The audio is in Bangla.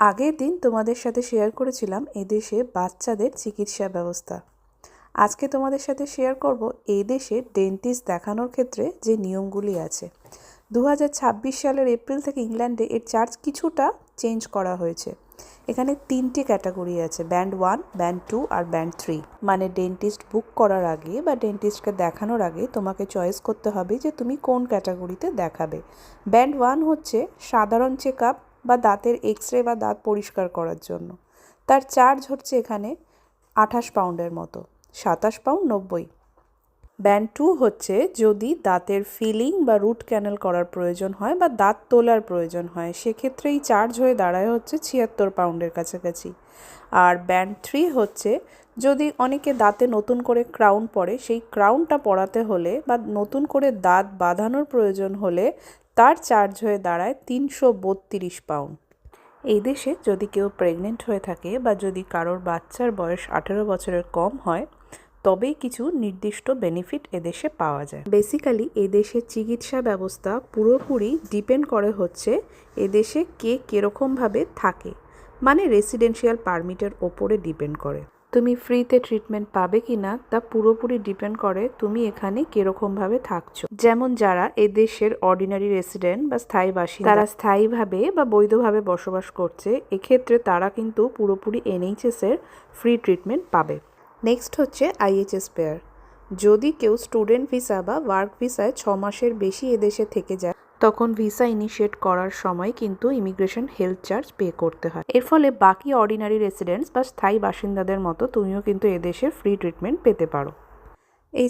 আগের দিন তোমাদের সাথে শেয়ার করেছিলাম এদেশে বাচ্চাদের চিকিৎসা ব্যবস্থা। আজকে তোমাদের সাথে শেয়ার করব এদেশে ডেন্টিস্ট দেখানোর ক্ষেত্রে যে নিয়মগুলি আছে। 2026 সালের এপ্রিল থেকে ইংল্যান্ডে এর চার্জ কিছুটা চেঞ্জ করা হয়েছে। এখানে 3টে ক্যাটাগরি আছে, ব্যান্ড 1, ব্যান্ড 2 আর ব্যান্ড 3। মানে ডেন্টিস্ট বুক করার আগে বা ডেন্টিস্টকে দেখানোর আগে তোমাকে চয়েস করতে হবে যে তুমি কোন ক্যাটাগরিতে দেখাবে। ব্যান্ড 1 হচ্ছে সাধারণ চেক আপ বা দাঁতের এক্স-রে বা দাঁত পরিষ্কার করার জন্য। তার চার্জ হচ্ছে এখানে 28 পাউন্ডের মতো, 27 পাউন্ড 90। ব্যান্ড 2 হচ্ছে যদি দাঁতের ফিলিং বা রুট ক্যানেল করার প্রয়োজন হয় বা দাঁত তোলার প্রয়োজন হয়, সেক্ষেত্রে এই চার্জ হয়ে দাঁড়ায় হচ্ছে 76 পাউন্ডের কাছাকাছি। আর ব্যান্ড 3 হচ্ছে যদি অনেকে দাঁতে নতুন করে ক্রাউন পড়ে, সেই ক্রাউনটা পরাতে হলে বা নতুন করে দাঁত বাঁধানোর প্রয়োজন হলে তার চার্জ হয়ে দাঁড়ায় 332 পাউন্ড। এই দেশে যদি কেউ প্রেগনেন্ট হয়ে থাকে বা যদি কারোর বাচ্চার বয়স 18 বছরের কম হয়, তবেই কিছু নির্দিষ্ট বেনিফিট এদেশে পাওয়া যায়। বেসিক্যালি এদেশের চিকিৎসা ব্যবস্থা পুরোপুরি ডিপেন্ড করে হচ্ছে এদেশে কে কীরকমভাবে থাকে, মানে রেসিডেন্সিয়াল পারমিটের ওপরে ডিপেন্ড করে। তুমি ফ্রিতে ট্রিটমেন্ট পাবে কি না তা পুরোপুরি ডিপেন্ড করে তুমি এখানে কীরকমভাবে থাকছো। যেমন যারা এদেশের অর্ডিনারি রেসিডেন্ট বা স্থায়ী বাসিন্দা, তারা স্থায়ীভাবে বা বৈধভাবে বসবাস করছে, এক্ষেত্রে তারা কিন্তু পুরোপুরি NHS এর ফ্রি ট্রিটমেন্ট পাবে। নেক্সট হচ্ছে IHS পেয়ার। যদি কেউ স্টুডেন্ট ভিসা বা ওয়ার্ক ভিসায় 6 মাসের বেশি এদেশে থেকে যায়, তখন ভিসা ইনিশিয়েট করার সময় কিন্তু ইমিগ্রেশন হেলথ চার্জ পে করতে হয়। এর ফলে বাকি অর্ডিনারি রেসিডেন্টস বা স্থায়ী বাসিন্দাদের মতো তুমিও কিন্তু এদেশের ফ্রি ট্রিটমেন্ট পেতে পারো। এই